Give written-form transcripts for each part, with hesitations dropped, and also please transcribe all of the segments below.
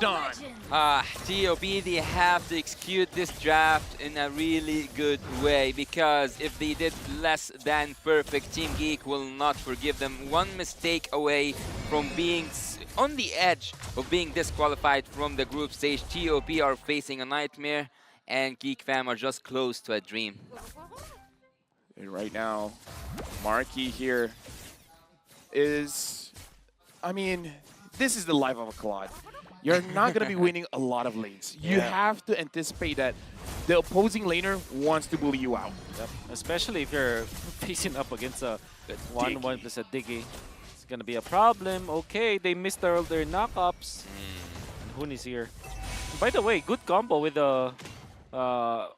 Done. TOB, they have to execute this draft in a really good way, because if they did less than perfect, Team Geek will not forgive them. One mistake away from being on the edge of being disqualified from the group stage. TOB are facing a nightmare, and Geek fam are just close to a dream. And right now, Marky here is, I mean, this is the life of a Claude. You're not going to be winning a lot of lanes. You have to anticipate that the opposing laner wants to bully you out. Yep. Especially if you're facing up against a 1-1 plus a Diggy. It's going to be a problem. Okay, they missed all their knockups. And Hoon is here. By the way, good combo with the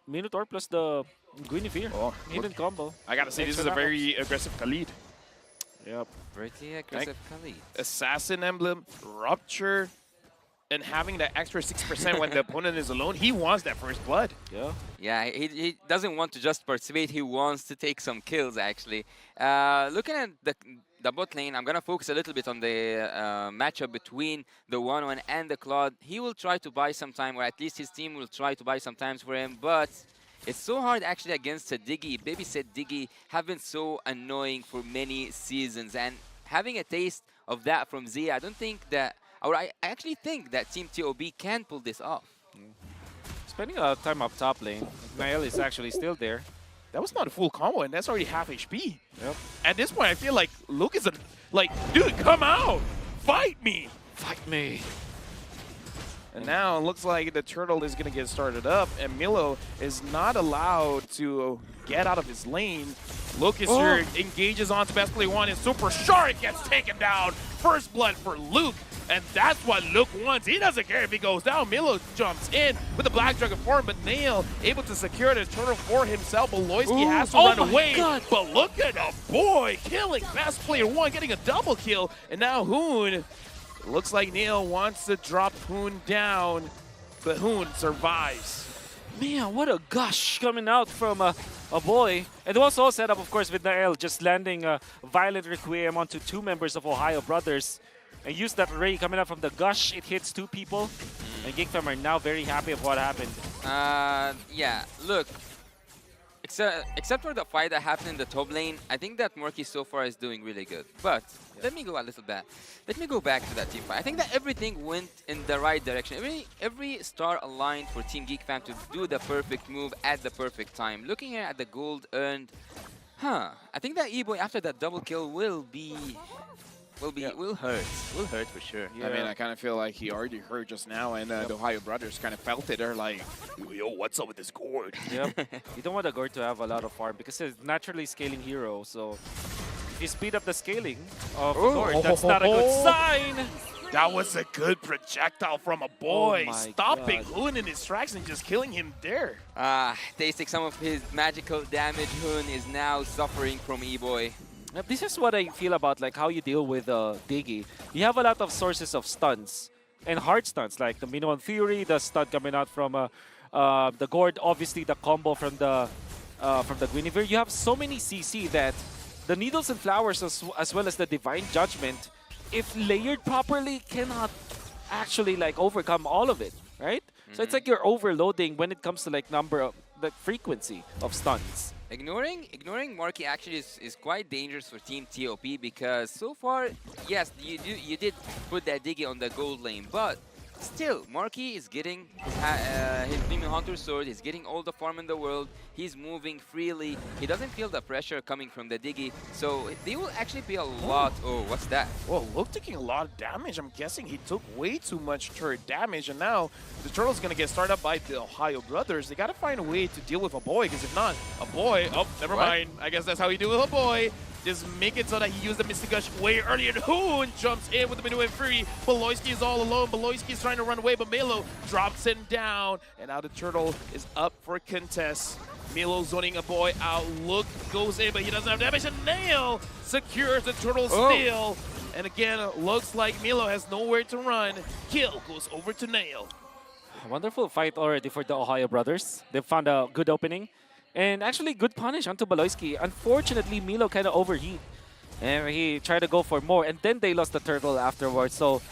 Minotaur plus the Guinevere. Oh, Hidden combo. I got to say, this is a very aggressive Khalid. Yep. Pretty aggressive Khalid. Assassin Emblem, Rupture, and having that extra 6% when the opponent is alone, he wants that first blood. Yeah. Yeah, he doesn't want to just participate, he wants to take some kills, actually. Looking at the bot lane, I'm going to focus a little bit on the matchup between the 1-1 and the Claude. He will try to buy some time, or at least his team will try to buy some time for him, but it's so hard actually against a Diggy. Baby said Diggy have been so annoying for many seasons, and having a taste of that from Zia, I don't think that, or I actually think that Team TOB can pull this off. Spending a lot of time up top lane. Nael is actually still there. That was not a full combo, and that's already half HP. Yep. At this point, I feel like Luke is like, dude, come out! Fight me! Fight me. And now it looks like the turtle is going to get started up, and Milo is not allowed to get out of his lane. Lucas here engages onto best play one, and Super Shark gets taken down. First blood for Luke, and that's what Luke wants. He doesn't care if he goes down. Milo jumps in with the Black Dragon form, but Nail able to secure the turtle for himself. Beloyski has to run away, but look at the boy killing best player one, getting a double kill, and now Hoon. Looks like Nail wants to drop Hoon down, but Hoon survives. Man, what a gush coming out from a boy. And it was all set up, of course, with Nael just landing a Violent Requiem onto two members of Ohio Brothers. And use that ray coming out from the gush. It hits two people. And Geek fam are now very happy of what happened. Yeah, look. Except for the fight that happened in the top lane, I think that Morky so far is doing really good. But let me go a little bit. Let me go back to that team fight. I think that everything went in the right direction. Every star aligned for Team Geek fam to do the perfect move at the perfect time. Looking at the gold earned, I think that E-Boy after that double kill will hurt for sure. I mean, I kind of feel like he already hurt just now, and the Ohio Brothers kind of felt it. They're like, yo, what's up with this gourd? Yep. You don't want the gourd to have a lot of farm because it's naturally scaling hero. So if you speed up the scaling of the gourd, that's not a good sign. That was a good projectile from a boy, stopping Hoon in his tracks and just killing him there. Tasting some of his magical damage, Hoon is now suffering from E-Boy. This is what I feel about like how you deal with Diggy. You have a lot of sources of stuns and hard stuns, like the Minoan Fury, the stun coming out from the Gourd, obviously the combo from the Guinevere. You have so many CC that the Needles and Flowers as well as the Divine Judgment, if layered properly, cannot actually like overcome all of it, right? So it's like you're overloading when it comes to like the frequency of stuns. Ignoring Marky actually is quite dangerous for Team TOP, because so far, yes, you did put that Diggy on the gold lane, but still, Marky is getting his Demon Hunter sword, he's getting all the farm in the world, he's moving freely, he doesn't feel the pressure coming from the Diggy, so they will actually be a lot... Oh, what's that? Well, Luke taking a lot of damage. I'm guessing he took way too much turret damage, and now the turtle's going to get started up by the Ohio Brothers. They got to find a way to deal with a boy, because if not, a boy... Oh, never mind. I guess that's how you deal with a boy. Just make it so that he used the Mystic Gush way earlier. Hoon jumps in with the Minoan Fury. Beloyski is all alone. Beloyski is trying to run away, but Milo drops him down. And now the turtle is up for contest. Milo zoning a boy out. Look goes in, but he doesn't have damage. And Nail secures the turtle steal. And again, looks like Milo has nowhere to run. Kill goes over to Nail. Wonderful fight already for the Ohio Brothers. They found a good opening. And actually, good punish onto Beloyski. Unfortunately, Milo kind of overheat. And he tried to go for more. And then they lost the turtle afterwards. So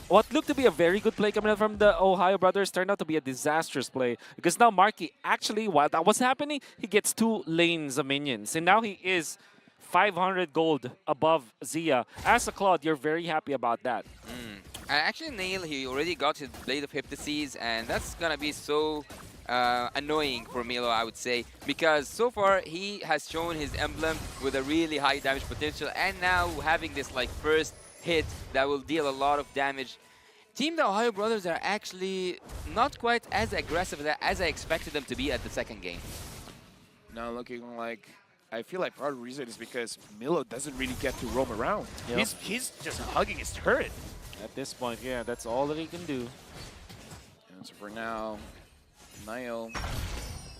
what looked to be a very good play coming out from the Ohio brothers turned out to be a disastrous play because now Marky actually, while that was happening, he gets 2 lanes of minions. And now he is 500 gold above Zia. As a Claude, you're very happy about that. Actually, Nail, he already got his Blade of Hypnosis, and that's gonna be so annoying for Milo, I would say, because so far he has shown his emblem with a really high damage potential, and now having this like first hit that will deal a lot of damage. Team the Ohio Brothers are actually not quite as aggressive as I expected them to be at the second game. Now looking like, I feel like part of the reason is because Milo doesn't really get to roam around. Yep. He's just hugging his turret. At this point, yeah, that's all that he can do. And so for now, Niall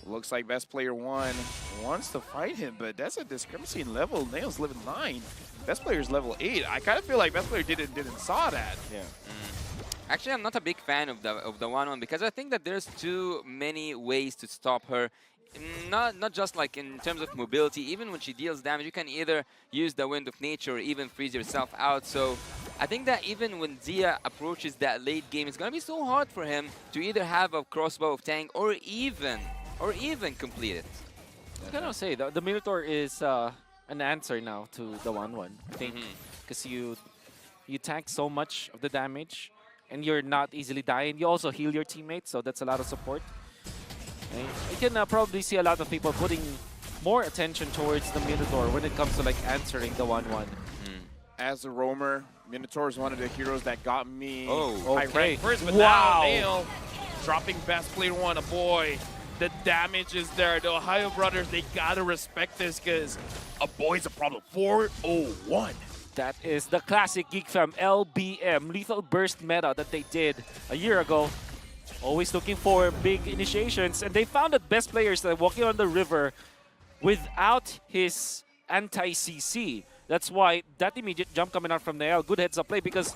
looks like best player 1 wants to fight him, but that's a discrepancy in level. Nail's level 9. Best player's level 8. I kind of feel like best player didn't saw that. Yeah. Actually, I'm not a big fan of the 1-1 because I think that there's too many ways to stop her. Not just like in terms of mobility. Even when she deals damage, you can either use the Wind of Nature or even freeze yourself out. So I think that even when Zia approaches that late game, it's gonna be so hard for him to either have a crossbow of tank or even complete it. I gotta say, the Minotaur is an answer now to the 1-1. I think because you tank so much of the damage and you're not easily dying. You also heal your teammates, so that's a lot of support. And you can probably see a lot of people putting more attention towards the Minotaur when it comes to like answering the 1-1. As a roamer, Minotaur is one of the heroes that got me okay. rank first, but Wow. now Nail dropping best player 1, a boy. The damage is there. The Ohio brothers, they gotta respect this because a boy's a problem. 401. That is the classic Geek Fam LBM, Lethal Burst meta that they did a year ago. Always looking for big initiations, and they found that best players are walking on the river without his anti-CC. That's why that immediate jump coming out from Nael, good heads up play, because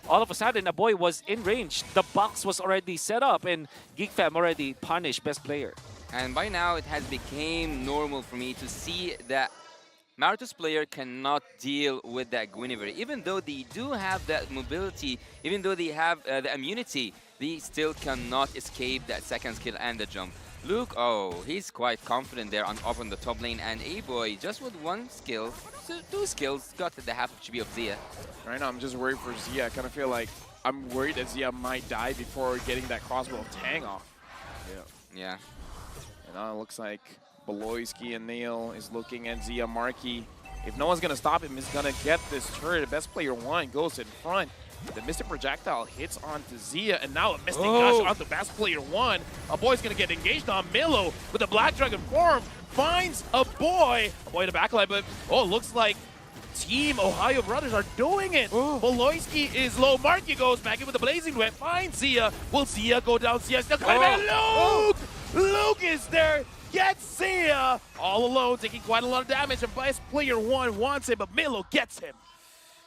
all of a sudden a boy was in range. The box was already set up, and Geek Fam already punished best player. And by now it has become normal for me to see that Marathos player cannot deal with that Guinevere. Even though they do have that mobility, even though they have the immunity, they still cannot escape that second skill and the jump. Luke, he's quite confident there up on the top lane, and A-Boy just with 1 skill, so 2 skills, got the half HP of Zia. Right now I'm just worried for Zia. I kind of feel like I'm worried that Zia might die before getting that crossbow of Tang off. Yeah. And now it looks like Beloyski and Nail is looking at Zia Markey. If no one's going to stop him, he's going to get this turret. Best player 1 goes in front. The Mystic Projectile hits onto Zia, and now a Mystic Gush onto best player 1. A boy's going to get engaged on Milo with the Black Dragon form. Finds a boy in the backline, but looks like Team Ohio Brothers are doing it. Beloyski is low. Marky goes back in with the Blazing Web. Finds Zia. Will Zia go down? Zia still coming back. Luke! Luke is there. Gets Zia all alone, taking quite a lot of damage, and best player 1 wants him, but Milo gets him.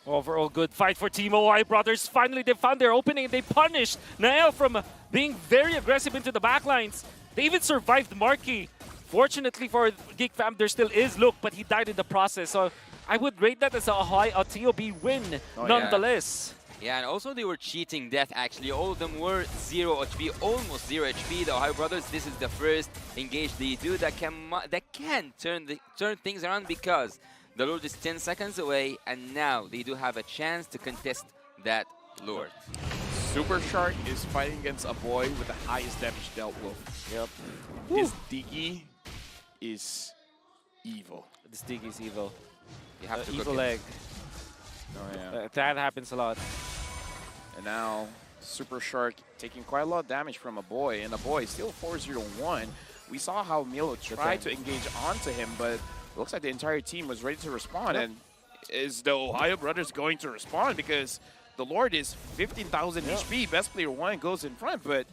Overall good fight for Team Ohio Brothers. Finally, they found their opening and they punished Nael from being very aggressive into the backlines. They even survived Marky. Fortunately for Geek Fam, there still is Luke, but he died in the process. So I would rate that as a TOB win, nonetheless. Yeah, and also they were cheating death actually. All of them were 0 HP, almost 0 HP. The Ohio Brothers, this is the first engage they do that can turn things around because the Lord is 10 seconds away, and now they do have a chance to contest that Lord. Super Shark is fighting against a boy with the highest damage dealt with. Yep. His Diggy is evil. This Diggy is evil. You have to cook evil it. egg. Oh yeah. That happens a lot. And now Super Shark taking quite a lot of damage from a boy, and a boy still 4-0-1. We saw how Milo tried to engage onto him, but it looks like the entire team was ready to respond. And is the Ohio Brothers going to respond? Because the Lord is 15,000 HP. Best player 1 goes in front, but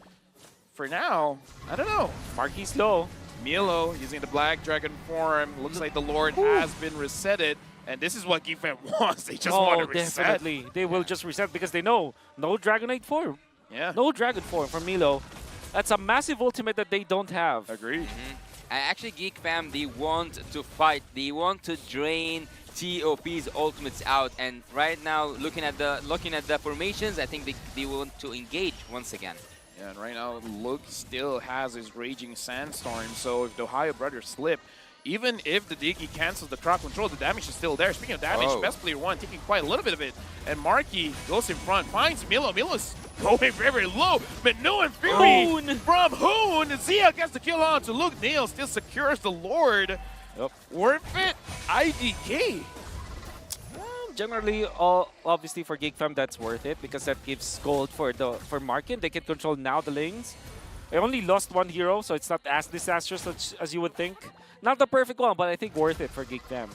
for now, I don't know. Marky's low. Milo using the Black Dragon form. Looks like the Lord has been resetted. And this is what Geek Fam wants. They just want to reset. Definitely. They will just reset because they know no Dragonite form. Yeah. No Dragon form from Milo. That's a massive ultimate that they don't have. Agreed. And actually, Geek Fam, they want to fight. They want to drain TOP's ultimates out, and right now looking at the formations, I think they want to engage once again. Yeah, and right now Luke still has his Raging Sandstorm, so if the Ohio Brothers slip, even if the Diggy cancels the crowd control, the damage is still there. Speaking of damage, best player one taking quite a little bit of it, and Marky goes in front, finds Milo. Milo's going very, very low, but no Fury from Hoon. Zia gets the kill on to Luke. Neil still secures the Lord. Yep. Worth it, IDK. Generally, obviously for Geek Fam, that's worth it because that gives gold for Markin. They can control now the lanes. I only lost one hero, so it's not as disastrous as you would think. Not the perfect one, but I think worth it for Geek Fam.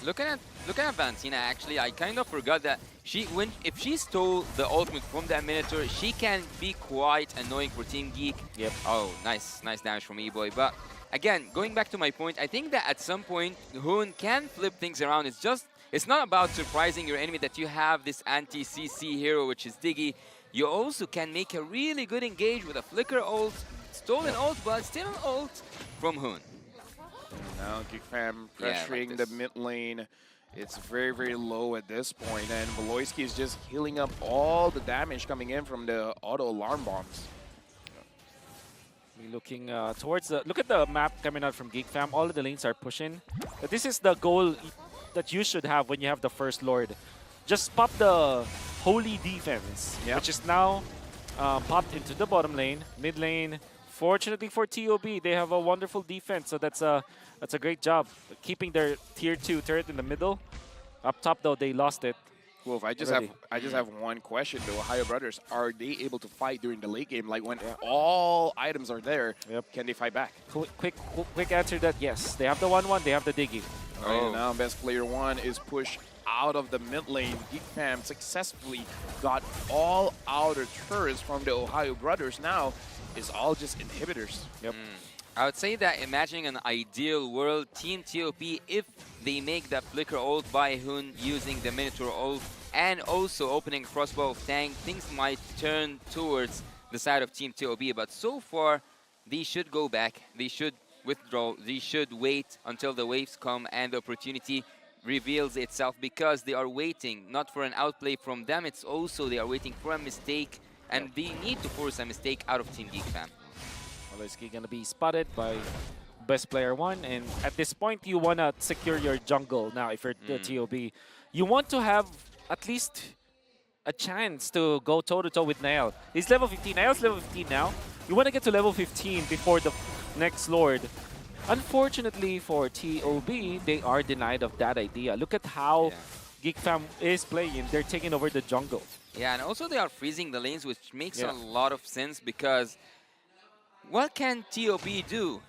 Looking at Valentina, actually, I kind of forgot that if she stole the ultimate from that Minotaur, she can be quite annoying for Team Geek. Yep. Oh, nice damage from E-Boy. But again, going back to my point, I think that at some point, Hoon can flip things around. It's not about surprising your enemy that you have this anti-CC hero, which is Diggy. You also can make a really good engage with a Flicker ult, stolen ult, but still an ult from Hoon. Now Geek Fam pressuring the mid lane. It's very, very low at this point, and Beloyski is just healing up all the damage coming in from the auto alarm bombs. We're looking towards the... Look at the map coming out from Geek Fam. All of the lanes are pushing. But this is the goal that you should have when you have the first Lord. Just pop the Holy Defense, which is now popped into the bottom lane, mid lane. Fortunately for TOB, they have a wonderful defense, so that's a great job. Keeping their tier 2 turret in the middle. Up top though, they lost it. Wolf, I just have one question though. Ohio Brothers, are they able to fight during the late game? Like when all items are there, can they fight back? Quick answer to that, yes. They have the 1-1, they have the Diggy. Right now, best player one is pushed out of the mid lane. Geek Fam successfully got all outer turrets from the Ohio Brothers. Now it's all just inhibitors. Yep. I would say that imagining an ideal world, Team TOP, if they make that Flicker ult by Hoon using the Minotaur ult and also opening crossbow of tank, things might turn towards the side of Team TOP. But so far, they should go back. They should withdraw. They should wait until the waves come and the opportunity reveals itself, because they are waiting not for an outplay from them. It's also they are waiting for a mistake, and they need to force a mistake out of Team Geek Fam. Beloyski gonna be spotted by best player one, and at this point you wanna secure your jungle now. If you're the TOB, you want to have at least a chance to go toe-to-toe with Nael. He's level 15. Nael's level 15 now. You want to get to level 15 before the next Lord. Unfortunately for TOB, they are denied of that idea. Look at how Geek Fam is playing. They're taking over the jungle. Yeah, and also they are freezing the lanes, which makes a lot of sense, because what can TOB do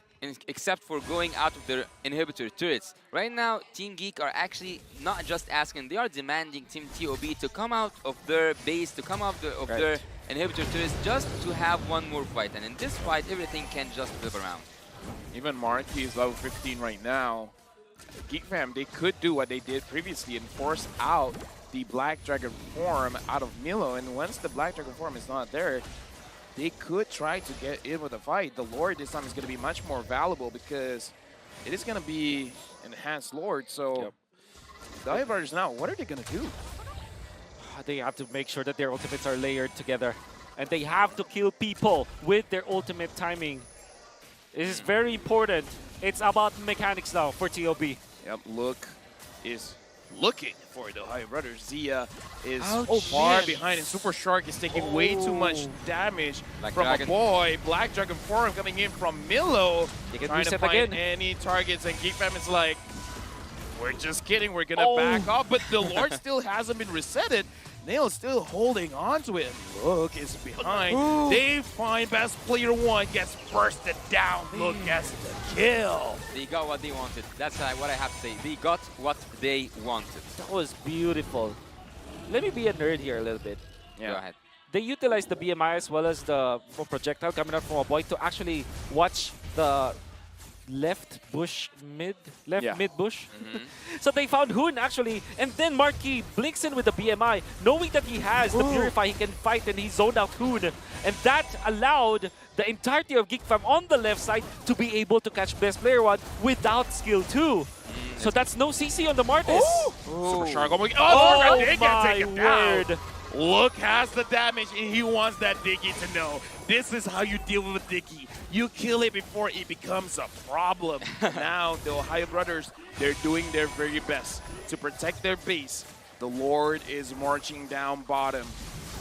except for going out of their inhibitor turrets? Right now, Team Geek are actually not just asking, they are demanding Team TOB to come out of their base, to come out of their inhibitor turrets, just to have one more fight. And in this fight, everything can just flip around. Even Marky is level 15 right now. Geek Fam, they could do what they did previously and force out the Black Dragon form out of Milo. And once the Black Dragon form is not there, they could try to get in with a fight. The Lord this time is going to be much more valuable because it is going to be enhanced Lord. So the Ohio Brothers now, what are they going to do? They have to make sure that their ultimates are layered together. And they have to kill people with their ultimate timing. This is very important. It's about mechanics now for TOB. Yep, Look is looking for the Ohio Brothers. Zia is far behind, and Super Shark is taking way too much damage Black from Dragon. a boy. Black Dragon form coming in from Milo. Trying to find any targets, and Geek Fam is like, we're just kidding, we're gonna back off, but the Lord still hasn't been resetted. Nail is still holding on to it. Look is behind. They find best player one, gets bursted down. Look gets the kill. They got what they wanted. That's what I have to say. They got what they wanted. That was beautiful. Let me be a nerd here a little bit. Go ahead. They utilized the BMI as well as the projectile coming out from a boy to actually watch the left mid bush. So they found Hoon actually, and then Marquis blinks in with the BMI, knowing that he has the Purify, he can fight, and he zoned out Hoon. And that allowed the entirety of Geek Fam on the left side to be able to catch best player one without skill 2. So that's no CC on the Martis. Super Shark. Oh, Oh Diggy can't take him my down. word. Look has the damage, and he wants that Diggy to know. This is how you deal with a Diggy. You kill it before it becomes a problem. Now, the Ohio Brothers, they're doing their very best to protect their base. The Lord is marching down bottom.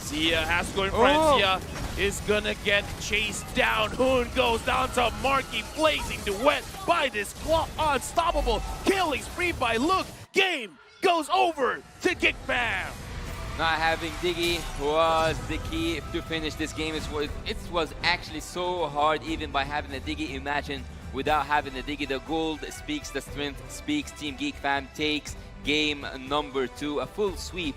Zia has to go in front. Zia is gonna get chased down. Hoon goes down to Marky, blazing duet by this claw. Unstoppable killing spree by Look. Game goes over to Geek Fam. Not having Diggy was the key to finish this game. It was actually so hard even by having the Diggy. Imagine without having the Diggy. The gold speaks, the strength speaks. Team Geek Fam takes game number 2, a full sweep